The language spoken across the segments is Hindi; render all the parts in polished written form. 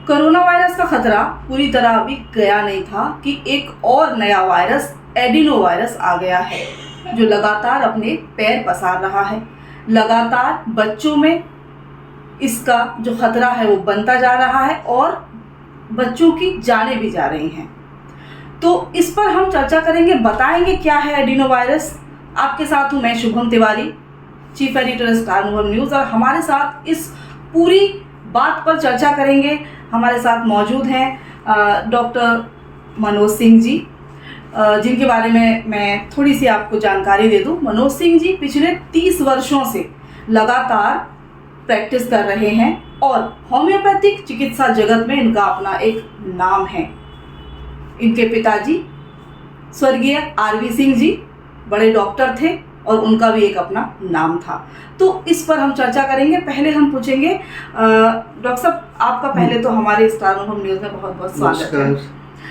कोरोना वायरस का खतरा पूरी तरह अभी गया नहीं था कि एक और नया वायरस एडिनो वायरस आ गया है, जो लगातार अपने पैर पसार रहा है। लगातार बच्चों में इसका जो खतरा है वो बनता जा रहा है और बच्चों की जानें भी जा रही हैं। तो इस पर हम चर्चा करेंगे, बताएंगे क्या है एडिनो वायरस। आपके साथ हूँ मैं Shubham Tiwari, chief editor star मोहर न्यूज़, और हमारे साथ इस पूरी बात पर चर्चा करेंगे। हमारे साथ मौजूद हैं डॉक्टर मनोज सिंह जी, जिनके बारे में मैं थोड़ी सी आपको जानकारी दे दूं। मनोज सिंह जी पिछले 30 वर्षों से लगातार प्रैक्टिस कर रहे हैं और होम्योपैथिक चिकित्सा जगत में इनका अपना एक नाम है। इनके पिताजी स्वर्गीय आरवी सिंह जी बड़े डॉक्टर थे और उनका भी एक अपना नाम था। तो इस पर हम चर्चा करेंगे। पहले हम पूछेंगे डॉक्टर साहब, आपका पहले तो हमारे स्टार मोहर न्यूज़ में बहुत बहुत स्वागत है।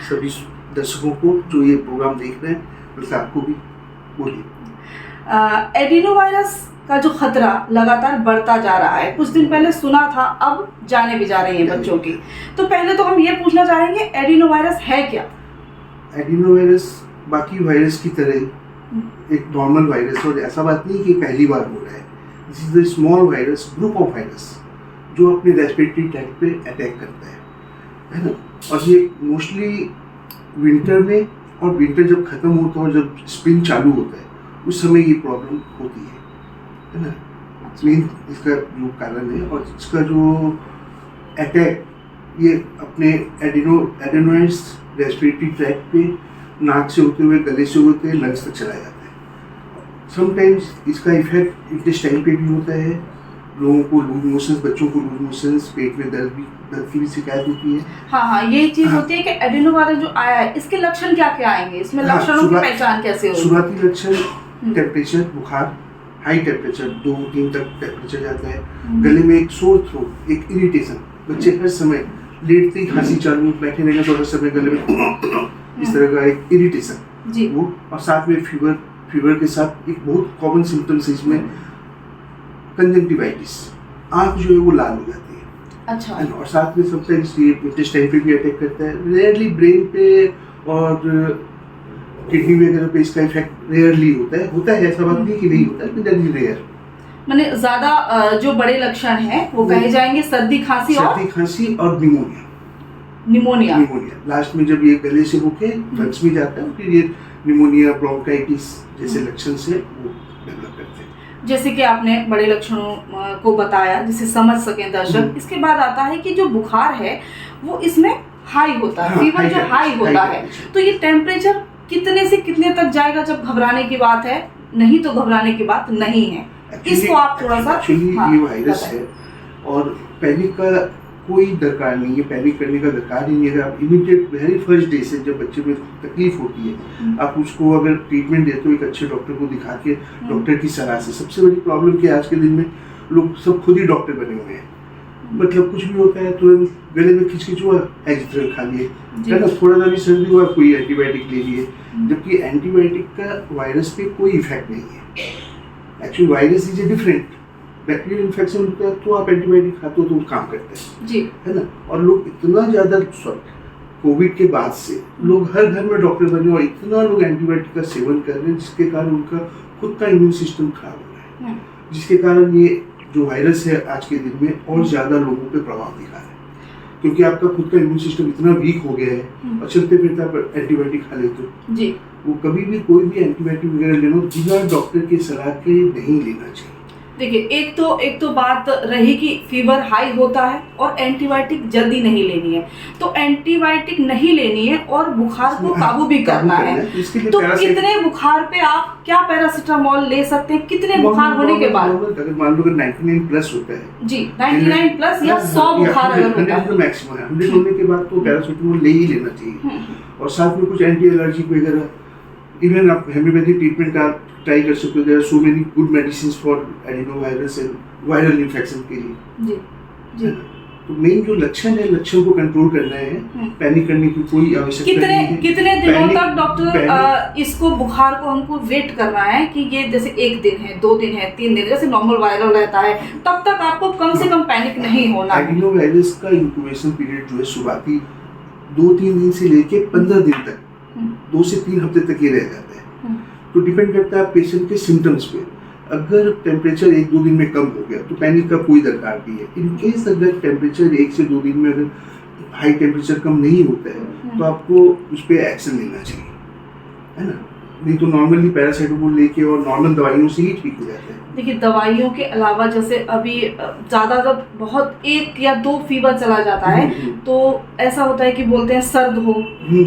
सभी दर्शकों को जो ये प्रोग्राम देख रहे हैं, बल्कि आपको भी बोलिए। एडिनो वायरस का जो खतरा लगातार बढ़ता जा रहा है, कुछ दिन पहले सुना था, अब जाने भी जा रही है बच्चों की। तो पहले तो हम ये पूछना चाहेंगे, एडिनो वायरस है क्या? एडिनो वायरस बाकी वायरस की तरह एक नॉर्मल वायरस, और ऐसा बात नहीं कि पहली बार हो रहा है। This is the small virus, group of virus जो अपने रेस्पिरेटरी ट्रैक्ट पे अटैक करता है ना। और ये मोस्टली विंटर में, और विंटर जब खत्म होता है और जब स्प्रिंग चालू होता है उस समय ये प्रॉब्लम होती है ना। मेन इसका जो कारण है, और इसका जो अटैक ये अपने एडेनोइड्स रेस्पिरेटरी ट्रैक्ट पे नाक से होते हुए, गले से होते हुए लंग्स तक चला जाता है। समटाइम्स इसका इफेक्ट इंटेस्टाइन पे भी होता है। लोगों को लूज मोशंस, बच्चों को लूज मोशंस, पेट में दर्द की भी शिकायत होती है। हाँ, ये चीज होती है कि एडिनो वायरस जो आया है, इसके लक्षण क्या क्या आएंगे, इसमें लक्षणों की पहचान कैसे होगी? शुरुआती लक्षण टेम्परेचर, बुखार, हाई टेम्परेचर 2-3 तक टेम्परेचर जाता है। गले में एक सोर थ्रोट, एक इरिटेशन, बच्चे हर समय लेटते ही खांसी चालू, बैठे रहेंगे तो हर समय गले में इस तरह का एक इरिटेशन वो, और साथ में फीवर के साथ एक बहुत कॉमन सिम्टम्स है इसमें कंजंक्टिवाइटिस, आँख जो है वो लाल हो जाती है। अच्छा। और साथ में समटाइम्स ये इंटेस्टाइन पे भी अटैक करता है। रेयरली ब्रेन पे और किडनी वगैरह पे इसका इफेक्ट रेयरली होता है, ऐसा बात नहीं कि नहीं होता है, लेकिन रेयर। माने ज्यादा जो बड़े लक्षण हैं वो कहे जाएंगे सर्दी खांसी और निमोनिया। लास्ट में जब ये गले से होके लंग्स में जाता है, फिर ये निमोनिया, ब्रोंकाइटिस जैसे लक्षण से वो डेवलप करते हैं। जैसे कि आपने बड़े लक्षणों को बताया जिसे समझ सकें दर्शक। इसके बाद आता है कि जो बुखार है वो इसमें हाई होता है, फीवर जो हाई होता है। तो ये टेम्परेचर कितने से कितने तक जाएगा जब घबराने की बात है? नहीं तो घबराने की बात नहीं है। इसको आप थोड़ा सा ये वायरस है और पैनिक का कोई दरकार नहीं है, पैनिक करने का दरकार ही नहीं है। अगर आप इमीडिएट वेरी फर्स्ट डे से, जब बच्चे में तकलीफ होती है, आप उसको अगर ट्रीटमेंट देते हो एक अच्छे डॉक्टर को दिखा के, डॉक्टर की सलाह से। सबसे बड़ी प्रॉब्लम क्या है आज के दिन में, लोग सब खुद ही डॉक्टर बने हुए हैं। मतलब कुछ भी होता है तुरंत गले में खिचखिच हुआ, एजिथ्रल खा लिए, है ना, थोड़ा सा भी सर्दी हुआ कोई एंटीबायोटिक ले लिए, जबकि एंटीबायोटिक का वायरस पे कोई इफेक्ट नहीं है। Actually virus is a different, bacterial infection होता है तो आप एंटीबायोटिक खाते हो तो वो काम करता है जी, है ना। और लोग इतना ज़्यादा कोविड के बाद से लोग हर घर में डॉक्टर बने और इतना लोग एंटीबायोटिक का सेवन कर रहे हैं, जिसके कारण उनका खुद का इम्यून सिस्टम खराब हो रहा है, जिसके कारण ये जो वायरस है आज के दिन में और ज़्यादा लोगों पे प्रभाव दिखा है। क्योंकि आपका खुद का इम्यून सिस्टम इतना वीक हो गया है और चलते फिरते आप एंटीबायोटिक खा लेते हो जी। वो कभी भी कोई भी एंटीबायोटिक वगैरह लेना बिना डॉक्टर की सलाह के नहीं लेना चाहिए। देखिए, एक तो बात रही कि फीवर हाई होता है और एंटीबायोटिक जल्दी नहीं लेनी है। तो एंटीबायोटिक नहीं लेनी है और बुखार को काबू भी करना है। तो कितने बुखार पे आप क्या पैरासीटामोल ले सकते हैं? कितने बुखार होने के बाद? अगर मान लो 99 प्लस होता है जी, 99 प्लस या 100 बुखार अगर होता है, मैक्सिमम 100 होने के बाद तो पैरासीटामोल ले ही लेना चाहिए। और साथ में कुछ एंटी एलर्जिक वगैरह, इवन आप होम्योपैथिक ट्रीटमेंट आप ट्राई कर सकते हो। There are so many good medicines for adenovirus and viral infection के लिए जी जी। तो मेन जो लक्षण है, लक्षण को कंट्रोल करना है, पैनिक करने की कोई आवश्यकता नहीं है। कितने दिनों तक डॉक्टर इसको बुखार को हमको वेट करना है कि ये जैसे 1 दिन है, 2 दिन है, 3 दिन, जैसे नॉर्मल वायरल रहता है, तब तक आपको कम से कम पैनिक नहीं होना है? एडिनो वायरस का इंक्यूबेशन पीरियड जो है शुरुआती 2-3 दिन से लेके 15 दिन तक, 2 से 3 हफ्ते तक ये रह जाता है। तो डिपेंड करता है पेशेंट के सिम्टम्स पे। अगर टेम्परेचर 1-2 दिन में कम हो गया तो पैनिक का कोई दरकार नहीं है। इन केस अगर टेम्परेचर 1 से 2 दिन में अगर हाई टेम्परेचर कम नहीं होता है तो आपको उस पर एक्शन लेना चाहिए, है ना। नहीं तो नॉर्मली पैरासिटामोल लेके और नॉर्मल दवाइयों से ही ठीक हो जाता है। देखिए, दवाइयों के अलावा जैसे अभी ज़्यादा जब बहुत 1 या 2 फीवर चला जाता है तो ऐसा होता है कि बोलते हैं सर्द हो,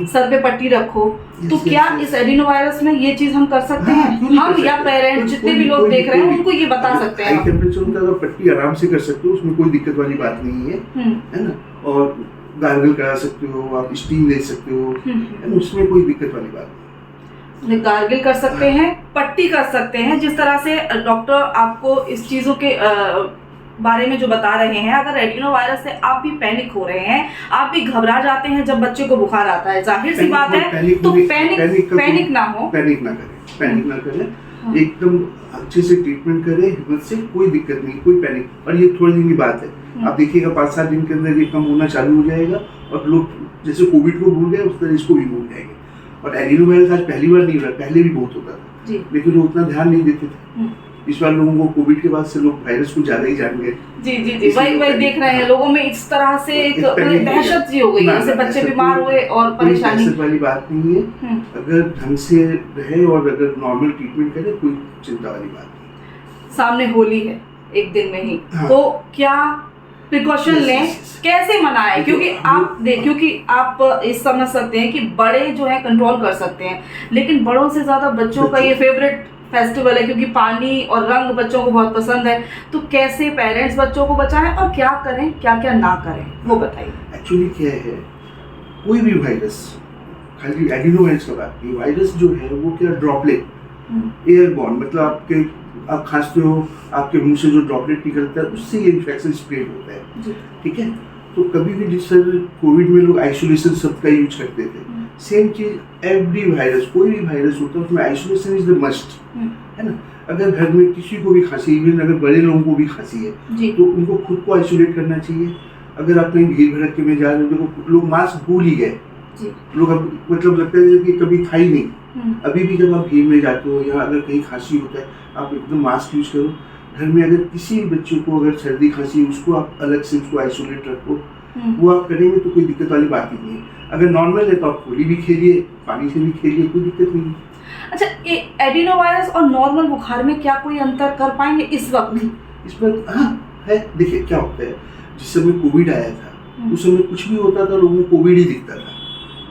सर पे पट्टी रखो, तो क्या इस एडिनो वायरस में ये चीज हम कर सकते हैं? हम या पेरेंट्स जितने भी लोग देख रहे हैं उनको ये बता सकते हैं? हाई टेम्परेचर में अगर पट्टी आराम से कर सकते हो, उसमें कोई दिक्कत वाली बात नहीं है ना। और गार्गल करा सकते हो, आप स्टीम ले सकते हो, उसमें कोई दिक्कत वाली बात नहीं। गार्गिल कर सकते हैं, पट्टी कर सकते हैं, जिस तरह से डॉक्टर आपको इस चीज़ों के बारे में जो बता रहे हैं। अगर एडिनो वायरस से आप भी पैनिक हो रहे हैं, आप भी घबरा जाते हैं जब बच्चे को बुखार आता है, जाहिर सी बात है, तो पैनिक ना हो, पैनिक ना करें, एकदम अच्छे से ट्रीटमेंट करें, हिम्मत से, कोई दिक्कत नहीं, कोई पैनिक। और ये थोड़े दिन की बात है, आप देखिएगा 5-7 दिन के अंदर ये कम होना चालू हो जाएगा और लोग जैसे कोविड को भूल गए उस तरह इसको भी भूल जाएंगे। और एडिनो वायरस आज पहली बार नहीं हो रहा, पहले भी बहुत होता था, लेकिन लोग उतना ध्यान नहीं देते थे। इस बार लोगों को कोविड के बाद से लोग वायरस को ज्यादा ही जान गए। जी वही देख रहे हैं, लोगों में इस तरह से एक दहशत सी हो गई, जैसे बच्चे बीमार हुए और परेशानी वाली बात नहीं है। अगर ढंग से रहे और अगर नॉर्मल ट्रीटमेंट करे, कोई चिंता वाली बात नहीं। सामने होली है 1 दिन में ही, तो क्या प्रिकॉशन लें, कैसे मनाएं? क्योंकि आप इस समझ सकते हैं कि बड़े जो है कंट्रोल कर सकते हैं, लेकिन बड़ों से ज्यादा बच्चों का ये फेवरेट फेस्टिवल है, क्योंकि पानी और रंग बच्चों को बहुत पसंद है। तो कैसे पेरेंट्स बच्चों को बचाएं और क्या करें, क्या क्या ना करें, वो बताइए। एक्चुअली क्या है, कोई भी वायरस, खाली एडिनो वायरस का बात नहीं, वायरस जो है वो क्या ड्रॉपलेट, एयरबॉर्न, मतलब आप खांसते हो, आपके मुंह से जो ड्रॉपलेट निकलता है उससे ये इन्फेक्शन स्प्रेड होता है, ठीक है। तो कभी भी जिस तरह कोविड में लोग आइसोलेशन शब्द का यूज करते थे, सेम चीज एवरी वायरस, कोई भी वायरस होता है उसमें आइसोलेशन इज द मस्ट, है ना। अगर घर में किसी को भी खांसी, इवन अगर बड़े लोगों को भी खांसी है तो उनको खुद को आइसोलेट करना चाहिए। अगर आप कहीं भीड़ भड़के में जा रहे हो, देखो लोग मास्क भूल ही गए, लोग अब मतलब लगता है कि कभी था ही नहीं। अभी भी जब आप भीड़ में जाते हो या अगर कहीं खांसी होता है, आप एकदम मास्क यूज करो। घर में अगर किसी भी बच्चे को अगर सर्दी खांसी है, उसको आप अलग से उसको आइसोलेट रखो, वो आप करेंगे तो कोई दिक्कत वाली बात ही नहीं है। अगर नॉर्मल है तो आप होली भी खेलिए, पानी से भी खेलिए, कोई दिक्कत नहीं। अच्छा, एडिनो वायरस और नॉर्मल बुखार में क्या कोई अंतर कर पाएंगे इस वक्त? इस पर हाँ है, देखिए क्या होता है, जिस समय कोविड आया था उस समय कुछ भी होता था लोगों को कोविड ही दिखता था,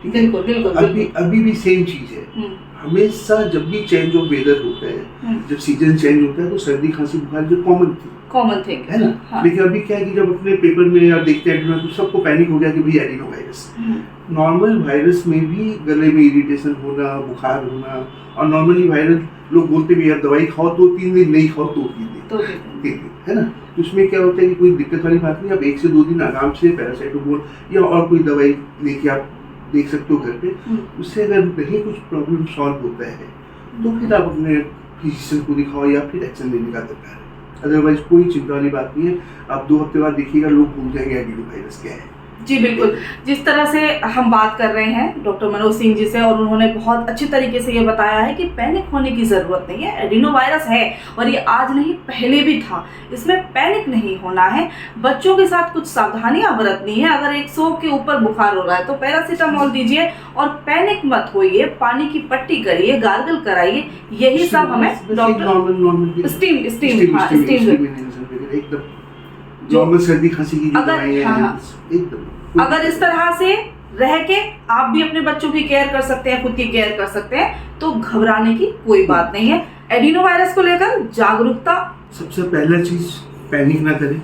ठीक है। बिल्कुल। अभी भी सेम चीज है। हमेशा जब भी चेंज ऑफ वेदर होता है, जब सीजन चेंज होता है, तो सर्दी खांसी बुखार जो कॉमन थिंग है ना। हाँ। लेकिन अभी क्या है कि जब अपने पेपर में या देखते हैं तो सबको पैनिक हो गया कि भाई एडिनो वायरस। नॉर्मल वायरस में भी गले में इरिटेशन होना, बुखार होना, और नॉर्मली वायरस लोग बोलते भी यार दवाई खाओ 2-3 दिन, नहीं खाओ 2-3 दिन, है ना। तो उसमें क्या होता है कि कोई दिक्कत वाली बात नहीं। आप 1 से 2 दिन आराम से पैरासिटामोल या और कोई दवाई लेके आप देख सकते हो घर पे। उससे अगर नहीं कुछ प्रॉब्लम सॉल्व होता है तो फिर आप अपने फिजिशियन को दिखाओ या फिर एक्शन लेने का दरकार है। अदरवाइज कोई चिंता वाली बात नहीं है। आप 2 हफ्ते बाद देखिएगा लोग भूल जाएंगे एडिनो वायरस क्या है। जी बिल्कुल, जिस तरह से हम बात कर रहे हैं डॉक्टर मनोज सिंह जी से, और उन्होंने बहुत अच्छी तरीके से ये बताया है कि पैनिक होने की ज़रूरत नहीं है। एडिनो वायरस है और ये आज नहीं पहले भी था, इसमें पैनिक नहीं होना है। बच्चों के साथ कुछ सावधानियां बरतनी है। अगर 100 के ऊपर बुखार हो रहा है तो पैरासीटामोल दीजिए और पैनिक मत होइए, पानी की पट्टी करिए, गार्गल कराइए, यही सब हमें डॉक्टर स्टीम एकदम नॉर्मल सर्दी खांसी की जो दवाई है एकदम। अगर इस तरह से रह के आप भी अपने बच्चों की केयर कर सकते हैं, खुद की केयर कर सकते हैं, तो घबराने की कोई बात नहीं है। एडिनो वायरस को लेकर जागरूकता सबसे पहला चीज, पैनिक ना करें।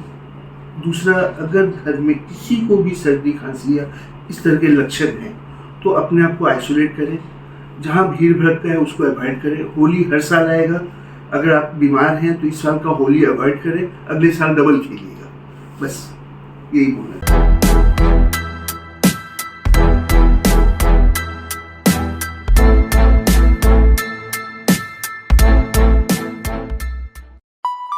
दूसरा, अगर घर में किसी को भी सर्दी खांसी या इस तरह के लक्षण हैं तो अपने आप को आइसोलेट करें। जहाँ भीड़ भड़कता है उसको अवॉइड करें। होली हर साल आएगा, अगर आप बीमार हैं तो इस साल का होली अवॉइड करें, अगले साल डबल खेलिएगा, बस यही बोलना है।